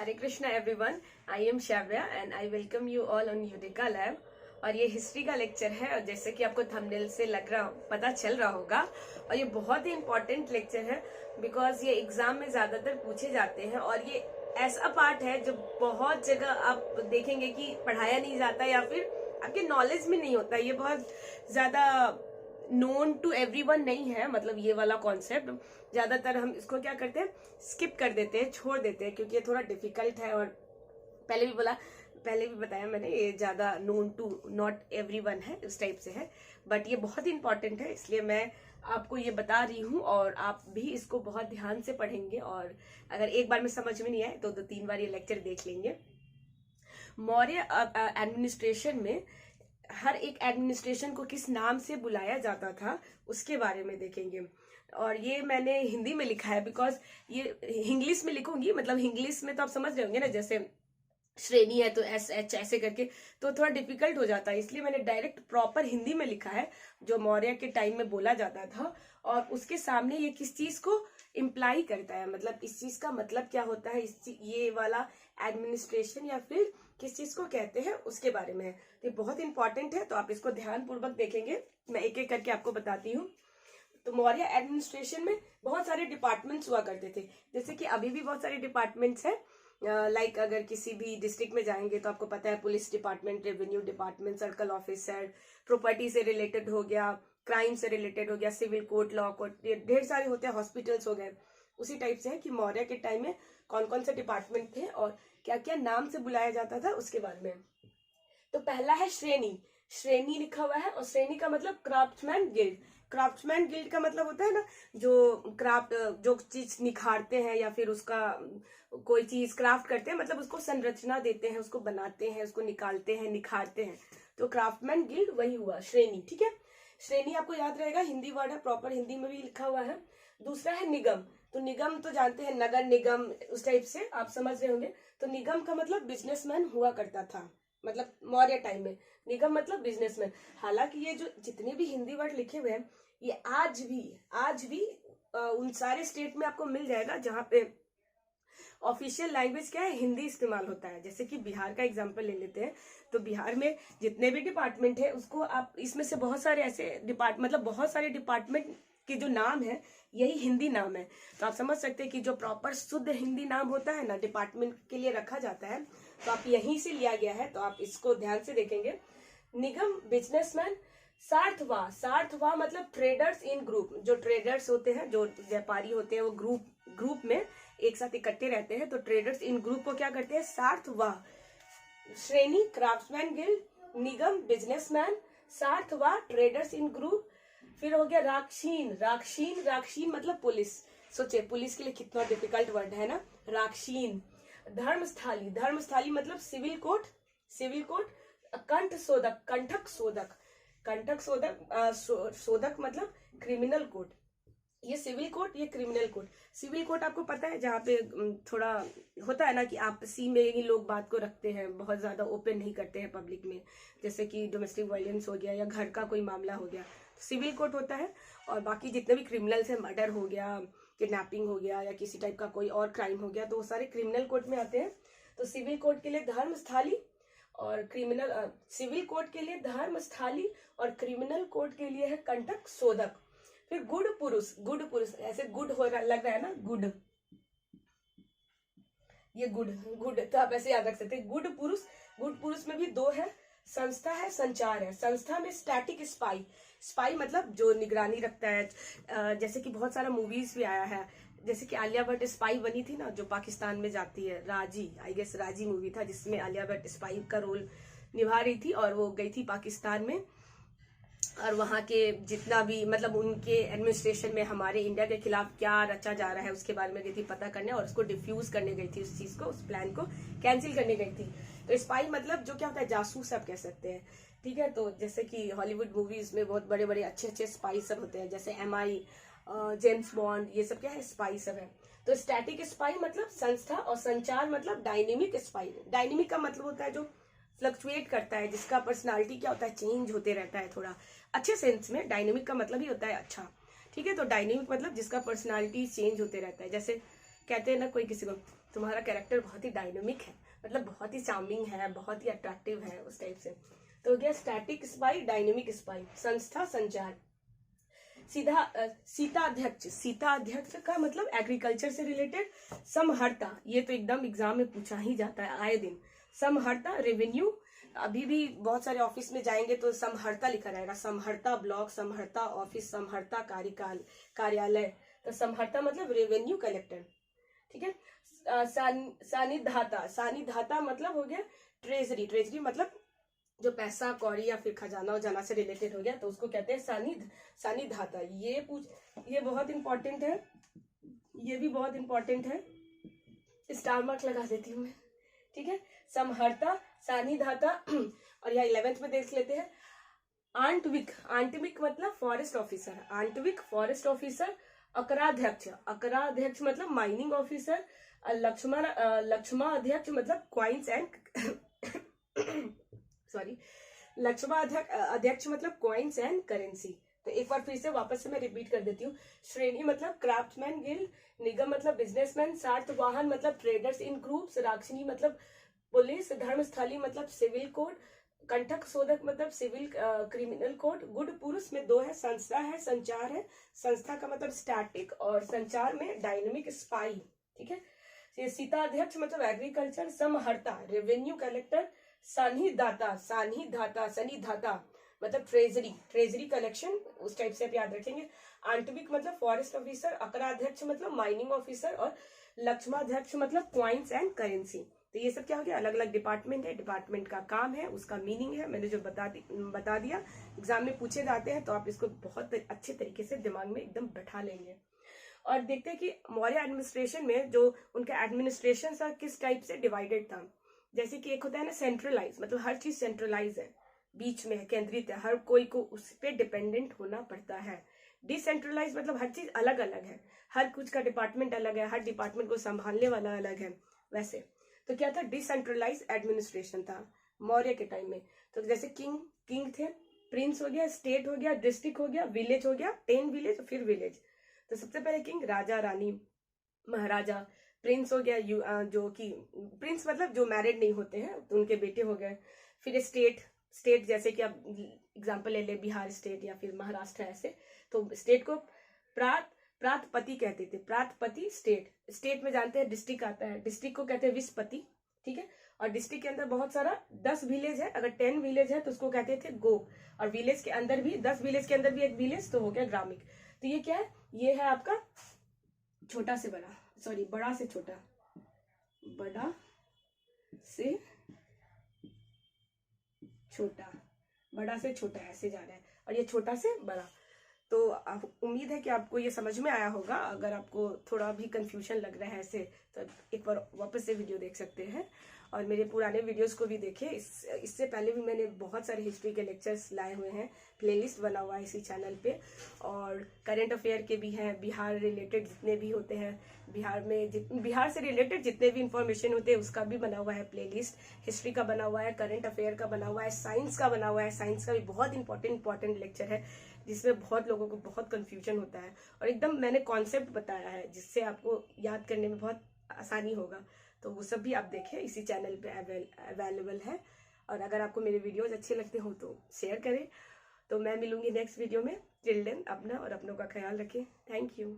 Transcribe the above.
Hare Krishna everyone, I am Shravya and I welcome you all on Yudika lab. और ये history का lecture है, और जैसे कि आपको थंबनेल से पता चल रहा होगा, और ये बहुत ही इम्पोर्टेंट लेक्चर है बिकॉज ये एग्जाम में ज्यादातर पूछे जाते हैं। और ये ऐसा पार्ट है जो बहुत जगह आप देखेंगे कि पढ़ाया नहीं जाता या फिर आपके नॉलेज में नहीं होता। ये बहुत ज्यादा नोन टू एवरीवन नहीं है, मतलब ये वाला कॉन्सेप्ट ज्यादातर हम इसको क्या करते हैं, स्किप कर देते हैं, छोड़ देते हैं, क्योंकि ये थोड़ा डिफिकल्ट है। और पहले भी बताया मैंने, ये ज्यादा नोन टू नॉट एवरीवन है, इस टाइप से है। बट ये बहुत ही इंपॉर्टेंट है, इसलिए मैं आपको ये बता रही हूँ और आप भी इसको बहुत ध्यान से पढ़ेंगे। और अगर एक बार में समझ में नहीं आए तो 2-3 बार ये लेक्चर देख लेंगे। मौर्य एडमिनिस्ट्रेशन में हर एक एडमिनिस्ट्रेशन को किस नाम से बुलाया जाता था उसके बारे में देखेंगे। और ये मैंने हिंदी में लिखा है बिकॉज ये इंग्लिश में लिखूंगी, मतलब इंग्लिश में तो आप समझ रहे होंगे ना, जैसे श्रेणी है तो SH ऐसे करके तो थोड़ा डिफिकल्ट हो जाता है, इसलिए मैंने डायरेक्ट प्रॉपर हिंदी में लिखा है जो मौर्य के टाइम में बोला जाता था। और उसके सामने ये किस चीज को इम्प्लाई करता है, मतलब इस चीज का मतलब क्या होता है, ये वाला एडमिनिस्ट्रेशन या फिर किस चीज को कहते हैं उसके बारे में है। तो ये बहुत इंपॉर्टेंट है, तो आप इसको ध्यान पूर्वक देखेंगे। मैं एक एक करके आपको बताती हूँ। तो मौर्य एडमिनिस्ट्रेशन में बहुत सारे डिपार्टमेंट्स हुआ करते थे, जैसे कि अभी भी बहुत सारे डिपार्टमेंट्स हैं। लाइक अगर किसी भी डिस्ट्रिक्ट में जाएंगे तो आपको पता है police department, revenue department, circle officer, property से रिलेटेड हो गया, क्राइम से रिलेटेड हो गया, सिविल कोर्ट, लॉ कोर्ट, ढेर सारे होते हैं, हॉस्पिटल्स हो गए। उसी टाइप से है कि मौर्य के टाइम में कौन कौन से डिपार्टमेंट थे और क्या क्या नाम से बुलाया जाता था उसके बारे में। तो पहला है श्रेणी। श्रेणी लिखा हुआ है और श्रेणी का मतलब क्राफ्ट्समैन गिल्ड। क्राफ्ट्समैन गिल्ड का मतलब होता है ना, जो क्राफ्ट, जो चीज निखारते हैं या फिर उसका कोई चीज क्राफ्ट करते हैं, मतलब उसको संरचना देते हैं, उसको बनाते हैं, उसको निकालते हैं, निखारते हैं। तो क्राफ्टमैन गिल्ड वही हुआ श्रेणी, ठीक है। श्रेणी आपको याद रहेगा, हिंदी वर्ड है, प्रॉपर हिंदी में भी लिखा हुआ है। दूसरा है निगम। तो निगम तो जानते हैं, नगर निगम, उस टाइप से आप समझ रहे होंगे। तो निगम का मतलब बिजनेसमैन हुआ करता था, मतलब मौर्य टाइम में निगम मतलब बिजनेसमैन। हालांकि ये जो जितने भी हिंदी वर्ड लिखे हुए हैं ये आज भी उन सारे स्टेट में आपको मिल जाएगा जहाँ पे ऑफिशियल लैंग्वेज क्या है, हिंदी इस्तेमाल होता है। जैसे कि बिहार का एग्जांपल ले लेते हैं, तो बिहार में जितने भी डिपार्टमेंट है उसको आप इसमें से बहुत सारे ऐसे मतलब बहुत सारे डिपार्टमेंट के जो नाम है यही हिंदी नाम है। तो आप समझ सकते हैं कि जो प्रॉपर शुद्ध हिंदी नाम होता है ना, डिपार्टमेंट के लिए रखा जाता है, तो आप यहीं से लिया गया है, तो आप इसको ध्यान से देखेंगे। निगम, बिजनेसमैन। सार्थवा मतलब ट्रेडर्स इन ग्रुप। जो ट्रेडर्स होते हैं, जो व्यापारी होते हैं, वो ग्रुप में एक साथ इकट्ठे रहते हैं, तो ट्रेडर्स इन ग्रुप को क्या करते हैं, सार्थवा। श्रेणी क्राफ्ट्समैन गिल्ड, निगम बिजनेसमैन, सार्थवा ट्रेडर्स इन ग्रुप। फिर हो गया राक्षीन मतलब पुलिस। सोचिए पुलिस के लिए कितना डिफिकल्ट वर्ड है ना, राक्षीन। धर्मस्थली मतलब सिविल कोर्ट। कंठक शोधक मतलब क्रिमिनल कोर्ट। ये सिविल कोर्ट, ये क्रिमिनल कोर्ट। सिविल कोर्ट आपको पता है जहाँ पे थोड़ा होता है ना कि आपसी में ही लोग बात को रखते हैं, बहुत ज्यादा ओपन नहीं करते हैं पब्लिक में, जैसे कि डोमेस्टिक वायलेंस हो गया या घर का कोई मामला हो गया, तो सिविल कोर्ट होता है। और बाकी जितने भी क्रिमिनल्स हैं, मर्डर हो गया, किडनैपिंग हो गया या किसी टाइप का कोई और क्राइम हो गया, तो वो सारे क्रिमिनल कोर्ट में आते हैं। तो सिविल कोर्ट के लिए धर्मस्थली और सिविल कोर्ट के लिए धर्मस्थली और क्रिमिनल कोर्ट के लिए है कंटक शोधक। फिर गुड पुरुष, ऐसे गुड हो रहा लग रहा है ना, गुड, ये गुड तो आप ऐसे याद रख सकते हैं, गुड पुरुष में भी 2 है। संस्था है, संचार है। संस्था में स्टैटिक स्पाई मतलब जो निगरानी रखता है। जैसे कि बहुत सारा मूवीज भी आया है, जैसे कि आलिया भट्ट स्पाई बनी थी ना, जो पाकिस्तान में जाती है, राजी मूवी था जिसमें आलिया भट्ट स्पाई का रोल निभा रही थी, और वो गई थी पाकिस्तान में, और वहाँ के जितना भी मतलब उनके एडमिनिस्ट्रेशन में हमारे इंडिया के खिलाफ क्या रचा जा रहा है उसके बारे में गई थी पता करने, और उसको डिफ्यूज करने गई थी, उस चीज को, उस प्लान को कैंसिल करने गई थी। तो स्पाई मतलब जो क्या होता है, जासूस आप कह सकते हैं, ठीक है। तो जैसे कि हॉलीवुड मूवीज में बहुत बड़े बड़े अच्छे स्पाई सब होते हैं, जैसे MI, जेम्स बॉन्ड, ये सब क्या है, स्पाई सब है। तो स्टैटिक स्पाई मतलब संस्था, और संचार मतलब डायनेमिक स्पाई। डायनेमिक का मतलब होता है जो फ्लक्चुएट करता है, जिसका पर्सनालिटी क्या होता है, चेंज होते रहता है, थोड़ा अच्छे सेंस में डायनेमिक का मतलब ही होता है अच्छा, ठीक है। तो डायनेमिक मतलब जिसका पर्सनालिटी चेंज होते रहता है, जैसे कहते हैं ना कोई किसी को तुम्हारा कैरेक्टर बहुत ही डायनेमिक है, मतलब बहुत ही चार्मिंग है, बहुत ही अट्रैक्टिव है, उस टाइप से। तो हो गया स्टैटिक स्पाई, डायनेमिक स्पाई। संस्था संचार, सीता अध्यक्ष, सीता अध्यक्ष का मतलब एग्रीकल्चर से रिलेटेड। समहर्ता, ये तो एकदम एग्जाम में पूछा ही जाता है आए दिन। समहर्ता रेवेन्यू, अभी भी बहुत सारे ऑफिस में जाएंगे तो समहर्ता लिखा रहेगा, समहर्ता ब्लॉक, समहर्ता ऑफिस, समहर्ता कार्यालय। तो समहर्ता मतलब रेवेन्यू कलेक्टर, ठीक है। सानिधाता, सानिधाता मतलब हो गया ट्रेजरी, ट्रेजरी मतलब जो पैसा कौड़ी या फिर खजाना उजाना से रिलेटेड हो गया, तो उसको कहते हैं सानिधाता। ये बहुत इंपॉर्टेंट है, ये भी बहुत इंपॉर्टेंट है, स्टार मार्क लगा देती हूँ मैं, ठीक है। समहर्ता, सानिधाता। और यहाँ 11th में देख लेते हैं आंटविक, आंटविक मतलब फॉरेस्ट ऑफिसर, आंटविक फॉरेस्ट ऑफिसर। अकराध्यक्ष, अकराध्यक्ष मतलब माइनिंग ऑफिसर। लक्ष्मा अध्यक्ष मतलब क्वाइंस एंड सॉरी, लक्ष्मा अध्यक्ष मतलब क्वाइंस एंड करेंसी। तो एक बार फिर से वापस से मैं रिपीट कर देती हूँ। श्रेणी मतलब क्राफ्ट्समैन गिल्ड, निगम मतलब बिजनेसमैन, सार्थवाहन मतलब ट्रेडर्स इन ग्रुप्स, राक्षिणी मतलब पुलिस, धर्मस्थली मतलब सिविल कोड, कंठक शोधक मतलब सिविल क्रिमिनल कोड, गुड पुरुष में 2 है, संस्था है, संचार है, संस्था का मतलब स्टैटिक, और संचार में डायनेमिक स्पाई, ठीक है। सीता अध्यक्ष मतलब एग्रीकल्चर, समहर्ता रेवेन्यू कलेक्टर, सानिधाता, सानिधाता, सनिधाता मतलब ट्रेजरी, ट्रेजरी कलेक्शन, उस टाइप से आप याद रखेंगे। आंटविक मतलब फॉरेस्ट ऑफिसर, अकराध्यक्ष मतलब माइनिंग ऑफिसर, और लक्ष्माध्यक्ष मतलब क्वाइंस एंड करेंसी। तो ये सब क्या हो गया, अलग अलग डिपार्टमेंट है, डिपार्टमेंट का काम है, उसका मीनिंग है, मैंने जो बता दिया। एग्जाम में पूछे जाते हैं तो आप इसको बहुत अच्छे तरीके से दिमाग में एकदम बैठा लेंगे। और देखते हैं कि मौर्य एडमिनिस्ट्रेशन में जो उनका एडमिनिस्ट्रेशन था किस टाइप से डिवाइडेड था। जैसे कि एक होता है ना सेंट्रलाइज, मतलब हर चीज सेंट्रलाइज है, बीच में है, केंद्रित है, हर कोई को उस पर डिपेंडेंट होना पड़ता है। डिसेंट्रलाइज मतलब हर चीज अलग अलग है, हर कुछ का डिपार्टमेंट अलग है, हर डिपार्टमेंट को संभालने वाला अलग है, वैसे। तो क्या था, डिसेंट्रलाइज एडमिनिस्ट्रेशन था मौर्य के टाइम में। तो जैसे किंग थे, प्रिंस हो गया, स्टेट हो गया, डिस्ट्रिक्ट हो गया, विलेज हो गया, 10 विलेज, फिर विलेज। तो सबसे पहले किंग, राजा रानी महाराजा, प्रिंस हो गया, जो कि प्रिंस मतलब जो मैरिड नहीं होते हैं तो उनके बेटे हो गए। फिर स्टेट, स्टेट जैसे कि आप एग्जांपल ले ले बिहार स्टेट या फिर महाराष्ट्र, ऐसे। तो स्टेट को प्रातपति कहते थे, प्रातपति स्टेट। स्टेट में जानते हैं डिस्ट्रिक्ट आता है, डिस्ट्रिक्ट को कहते हैं विस्पति, ठीक है। और डिस्ट्रिक्ट के अंदर बहुत सारा 10 विलेज है, अगर 10 विलेज है तो उसको कहते थे गो, और विलेज के अंदर भी 10 विलेज के अंदर भी एक विलेज, तो हो गया ग्रामिक। तो ये क्या है, ये है आपका छोटा से बड़ा, सॉरी बड़ा से छोटा, बड़ा से छोटा, बड़ा से छोटा ऐसे जा रहा है, और ये छोटा से बड़ा। तो उम्मीद है कि आपको ये समझ में आया होगा। अगर आपको थोड़ा भी कंफ्यूजन लग रहा है ऐसे, तो एक बार वापस से वीडियो देख सकते हैं, और मेरे पुराने वीडियोस को भी देखें। इससे पहले भी मैंने बहुत सारे हिस्ट्री के लेक्चर्स लाए हुए हैं, प्लेलिस्ट बना हुआ है इसी चैनल पे, और करंट अफेयर के भी हैं, बिहार रिलेटेड जितने भी होते हैं, बिहार से रिलेटेड जितने भी इंफॉर्मेशन होते हैं उसका भी बना हुआ है प्लेलिस्ट। हिस्ट्री का बना हुआ है, करंट अफेयर का बना हुआ है, साइंस का बना हुआ है, साइंस का भी बहुत इंपॉर्टेंट लेक्चर है, जिसमें बहुत लोगों को बहुत कंफ्यूजन होता है, और एकदम मैंने कॉन्सेप्ट बताया है जिससे आपको याद करने में बहुत आसानी होगा। तो वो सब भी आप देखें, इसी चैनल पे अवेलेबल है। और अगर आपको मेरे वीडियोज अच्छे लगते हो तो शेयर करें। तो मैं मिलूंगी नेक्स्ट वीडियो में। टिल देन अपना और अपनों का ख्याल रखें। Thank you.